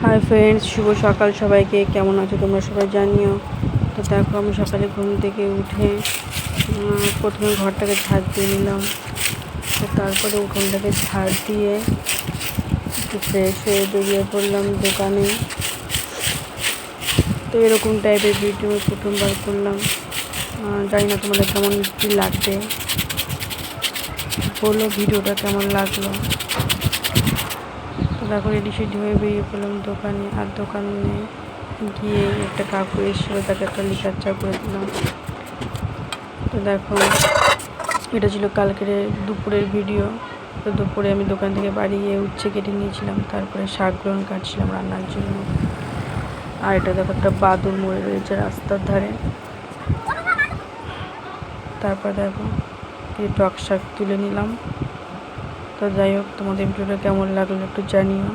Hi friends, শুভ সকাল সবাইকে। কেমন আছো তোমরা সবাই জানিও। তো দেখো, আমি সকালে ঘুম থেকে উঠে প্রথমে ঘরটাকে ঝাড় দিয়ে নিলাম। তো তারপরে উঠোনটাকে ঝাড় দিয়ে একটু ফ্রেশ হয়ে বেরিয়ে পড়লাম দোকানে। তো এরকম টাইপের ভিডিও প্রথমবার করলাম। জানি না তোমাদের কেমন কী লাগবে, বললো ভিডিওটা কেমন লাগলো। তো দেখো, রেডি সেডি হয়ে বেরিয়ে পড়লাম দোকানে। আর দোকানে গিয়ে একটা কাকু এসেছিলো, তাকে একটা লিকার চা করে দিলাম। তো দেখো, এটা ছিল কালকের দুপুরের ভিডিও। তো দুপুরে আমি দোকান থেকে বাড়ি গিয়ে উচ্ছে কেটে নিয়েছিলাম, তারপরে শাকগুলো কাটছিলাম রান্নার জন্য। আর এটা দেখো, একটা বাদুর মরে রয়েছে রাস্তার ধারে। তারপর দেখো, এই টক শাক তুলে নিলাম। তো যাই হোক, তোমাদের ভিডিওটা কেমন লাগলো একটু জানিও।